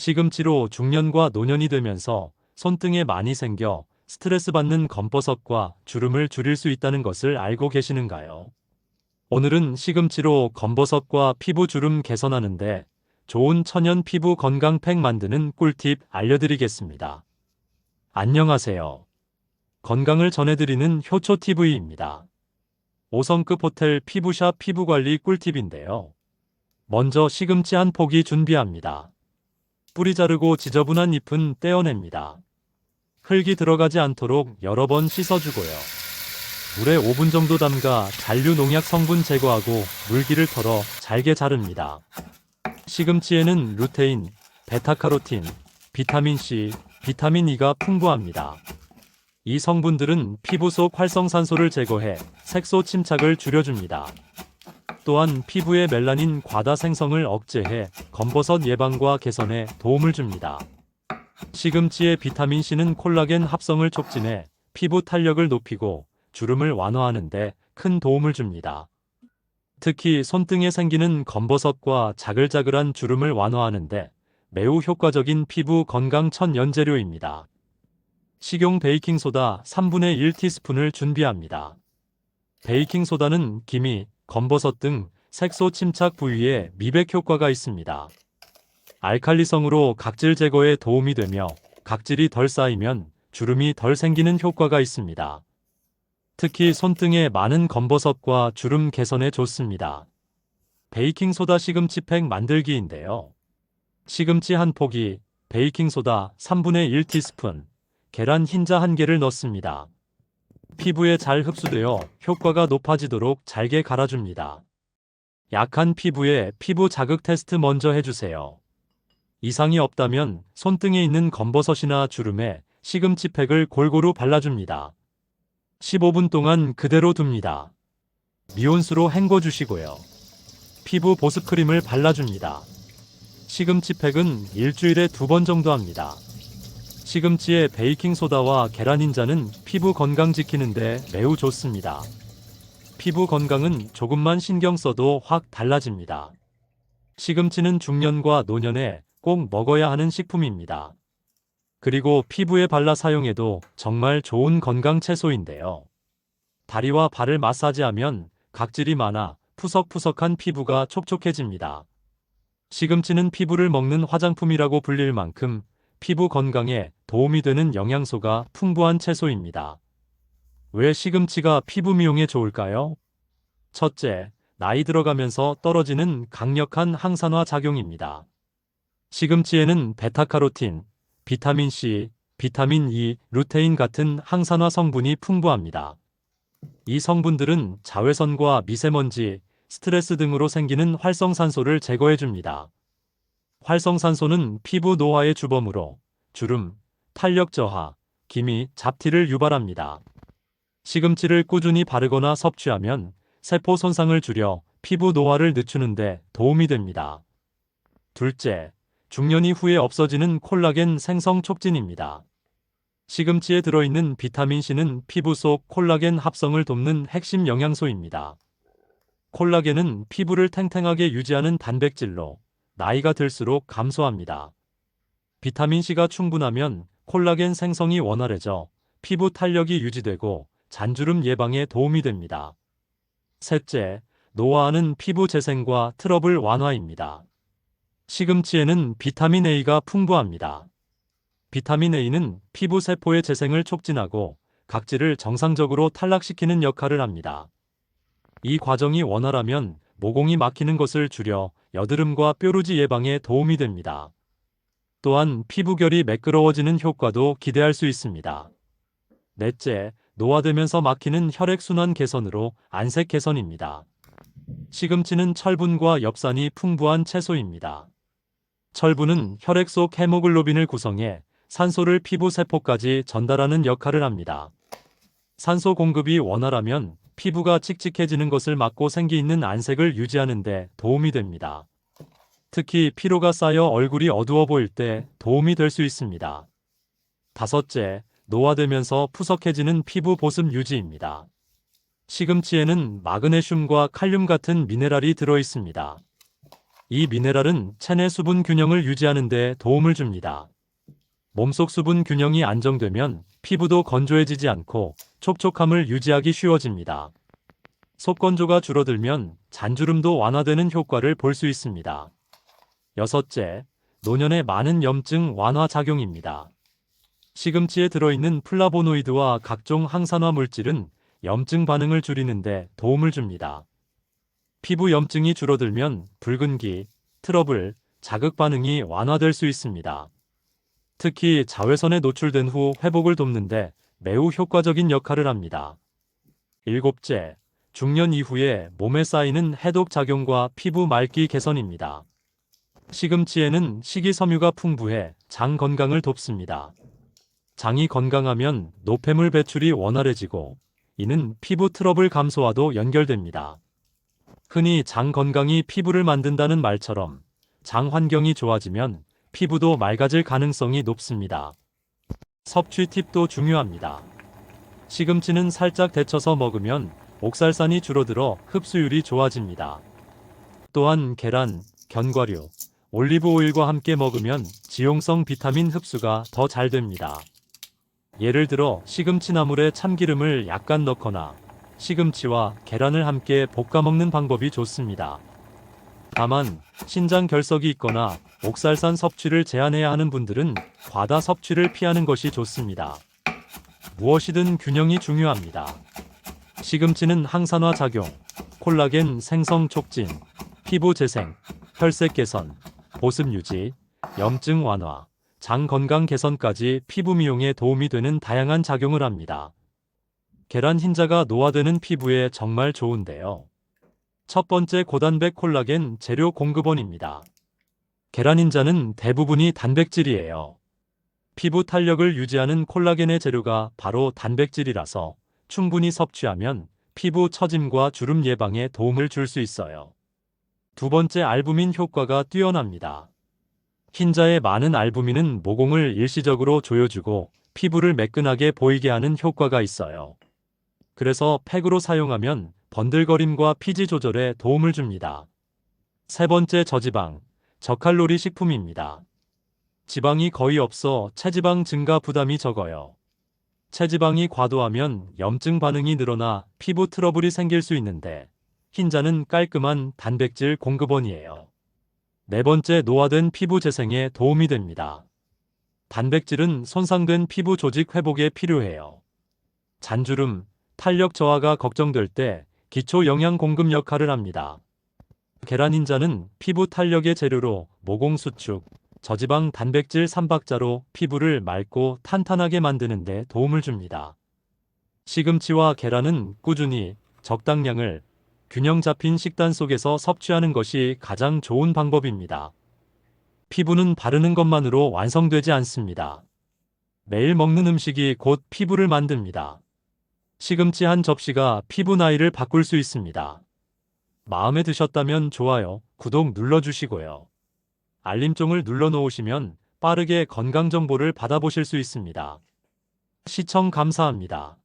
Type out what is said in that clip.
시금치로 중년과 노년이 되면서 손등에 많이 생겨 스트레스 받는 검버섯과 주름을 줄일 수 있다는 것을 알고 계시는가요? 오늘은 시금치로 검버섯과 피부 주름 개선하는데 좋은 천연 피부 건강팩 만드는 꿀팁 알려드리겠습니다. 안녕하세요. 건강을 전해드리는 효초TV입니다. 5성급 호텔 피부샵 피부관리 꿀팁인데요. 먼저 시금치 한 포기 준비합니다. 뿌리 자르고 지저분한 잎은 떼어냅니다. 흙이 들어가지 않도록 여러 번 씻어주고요. 물에 5분 정도 담가 잔류 농약 성분 제거하고 물기를 털어 잘게 자릅니다. 시금치에는 루테인, 베타카로틴, 비타민C, 비타민 E가 풍부합니다. 이 성분들은 피부 속 활성산소를 제거해 색소 침착을 줄여줍니다. 또한 피부의 멜라닌 과다 생성을 억제해 검버섯 예방과 개선에 도움을 줍니다. 시금치의 비타민C는 콜라겐 합성을 촉진해 피부 탄력을 높이고 주름을 완화하는 데 큰 도움을 줍니다. 특히 손등에 생기는 검버섯과 자글자글한 주름을 완화하는 데 매우 효과적인 피부 건강 천연재료입니다. 식용 베이킹소다 3분의 1티스푼을 준비합니다. 베이킹소다는 기미, 검버섯 등 색소 침착 부위에 미백 효과가 있습니다. 알칼리성으로 각질 제거에 도움이 되며 각질이 덜 쌓이면 주름이 덜 생기는 효과가 있습니다. 특히 손등에 많은 검버섯과 주름 개선에 좋습니다. 베이킹소다 시금치팩 만들기인데요. 시금치 한 포기, 베이킹소다 3분의 1티스푼, 계란 흰자 1개를 넣습니다. 피부에 잘 흡수되어 효과가 높아지도록 잘게 갈아줍니다. 약한 피부에 피부 자극 테스트 먼저 해주세요. 이상이 없다면 손등에 있는 검버섯이나 주름에 시금치팩을 골고루 발라줍니다. 15분 동안 그대로 둡니다. 미온수로 헹궈주시고요. 피부 보습크림을 발라줍니다. 시금치팩은 일주일에 2번 정도 합니다. 시금치의 베이킹소다와 계란 흰자는 피부 건강 지키는데 매우 좋습니다. 피부 건강은 조금만 신경 써도 확 달라집니다. 시금치는 중년과 노년에 꼭 먹어야 하는 식품입니다. 그리고 피부에 발라 사용해도 정말 좋은 건강 채소인데요. 다리와 발을 마사지하면 각질이 많아 푸석푸석한 피부가 촉촉해집니다. 시금치는 피부를 먹는 화장품이라고 불릴 만큼 피부 건강에 도움이 되는 영양소가 풍부한 채소입니다. 왜 시금치가 피부 미용에 좋을까요? 첫째, 나이 들어가면서 떨어지는 강력한 항산화 작용입니다. 시금치에는 베타카로틴, 비타민C, 비타민 E, 루테인 같은 항산화 성분이 풍부합니다. 이 성분들은 자외선과 미세먼지, 스트레스 등으로 생기는 활성산소를 제거해줍니다. 활성산소는 피부 노화의 주범으로 주름, 탄력 저하, 기미, 잡티를 유발합니다. 시금치를 꾸준히 바르거나 섭취하면 세포 손상을 줄여 피부 노화를 늦추는 데 도움이 됩니다. 둘째, 중년 이후에 없어지는 콜라겐 생성 촉진입니다. 시금치에 들어있는 비타민C는 피부 속 콜라겐 합성을 돕는 핵심 영양소입니다. 콜라겐은 피부를 탱탱하게 유지하는 단백질로 나이가 들수록 감소합니다. 비타민C가 충분하면 콜라겐 생성이 원활해져 피부 탄력이 유지되고 잔주름 예방에 도움이 됩니다. 셋째, 노화하는 피부 재생과 트러블 완화입니다. 시금치에는 비타민 A가 풍부합니다. 비타민 A는 피부 세포의 재생을 촉진하고 각질을 정상적으로 탈락시키는 역할을 합니다. 이 과정이 원활하면 모공이 막히는 것을 줄여 여드름과 뾰루지 예방에 도움이 됩니다. 또한 피부결이 매끄러워지는 효과도 기대할 수 있습니다. 넷째, 노화되면서 막히는 혈액순환 개선으로 안색 개선입니다. 시금치는 철분과 엽산이 풍부한 채소입니다. 철분은 혈액 속 헤모글로빈을 구성해 산소를 피부 세포까지 전달하는 역할을 합니다. 산소 공급이 원활하면 피부가 칙칙해지는 것을 막고 생기 있는 안색을 유지하는 데 도움이 됩니다. 특히 피로가 쌓여 얼굴이 어두워 보일 때 도움이 될 수 있습니다. 다섯째, 노화되면서 푸석해지는 피부 보습 유지입니다. 시금치에는 마그네슘과 칼륨 같은 미네랄이 들어 있습니다. 이 미네랄은 체내 수분 균형을 유지하는 데 도움을 줍니다. 몸속 수분 균형이 안정되면 피부도 건조해지지 않고 촉촉함을 유지하기 쉬워집니다. 속건조가 줄어들면 잔주름도 완화되는 효과를 볼 수 있습니다. 여섯째, 노년의 많은 염증 완화 작용입니다. 시금치에 들어있는 플라보노이드와 각종 항산화 물질은 염증 반응을 줄이는데 도움을 줍니다. 피부 염증이 줄어들면 붉은기, 트러블, 자극 반응이 완화될 수 있습니다. 특히 자외선에 노출된 후 회복을 돕는데 매우 효과적인 역할을 합니다. 일곱째, 중년 이후에 몸에 쌓이는 해독 작용과 피부 맑기 개선입니다. 시금치에는 식이섬유가 풍부해 장 건강을 돕습니다. 장이 건강하면 노폐물 배출이 원활해지고 이는 피부 트러블 감소와도 연결됩니다. 흔히 장 건강이 피부를 만든다는 말처럼 장 환경이 좋아지면 피부도 맑아질 가능성이 높습니다. 섭취 팁도 중요합니다. 시금치는 살짝 데쳐서 먹으면 옥살산이 줄어들어 흡수율이 좋아집니다. 또한 계란, 견과류, 올리브 오일과 함께 먹으면 지용성 비타민 흡수가 더 잘 됩니다. 예를 들어 시금치 나물에 참기름을 약간 넣거나 시금치와 계란을 함께 볶아 먹는 방법이 좋습니다. 다만 신장 결석이 있거나 옥살산 섭취를 제한해야 하는 분들은 과다 섭취를 피하는 것이 좋습니다. 무엇이든 균형이 중요합니다. 시금치는 항산화 작용, 콜라겐 생성 촉진, 피부 재생, 혈색 개선, 보습 유지, 염증 완화, 장 건강 개선까지 피부 미용에 도움이 되는 다양한 작용을 합니다. 계란 흰자가 노화되는 피부에 정말 좋은데요. 첫 번째, 고단백 콜라겐 재료 공급원입니다. 계란 흰자는 대부분이 단백질이에요. 피부 탄력을 유지하는 콜라겐의 재료가 바로 단백질이라서 충분히 섭취하면 피부 처짐과 주름 예방에 도움을 줄 수 있어요. 두 번째, 알부민 효과가 뛰어납니다. 흰자의 많은 알부민은 모공을 일시적으로 조여주고 피부를 매끈하게 보이게 하는 효과가 있어요. 그래서 팩으로 사용하면 번들거림과 피지 조절에 도움을 줍니다. 세 번째, 저지방, 저칼로리 식품입니다. 지방이 거의 없어 체지방 증가 부담이 적어요. 체지방이 과도하면 염증 반응이 늘어나 피부 트러블이 생길 수 있는데 흰자는 깔끔한 단백질 공급원이에요. 네 번째, 노화된 피부 재생에 도움이 됩니다. 단백질은 손상된 피부 조직 회복에 필요해요. 잔주름, 탄력 저하가 걱정될 때 기초 영양 공급 역할을 합니다. 계란 흰자는 피부 탄력의 재료로 모공 수축, 저지방 단백질 3박자로 피부를 맑고 탄탄하게 만드는 데 도움을 줍니다. 시금치와 계란은 꾸준히 적당량을 균형 잡힌 식단 속에서 섭취하는 것이 가장 좋은 방법입니다. 피부는 바르는 것만으로 완성되지 않습니다. 매일 먹는 음식이 곧 피부를 만듭니다. 시금치 한 접시가 피부 나이를 바꿀 수 있습니다. 마음에 드셨다면 좋아요, 구독 눌러주시고요. 알림종을 눌러놓으시면 빠르게 건강 정보를 받아보실 수 있습니다. 시청 감사합니다.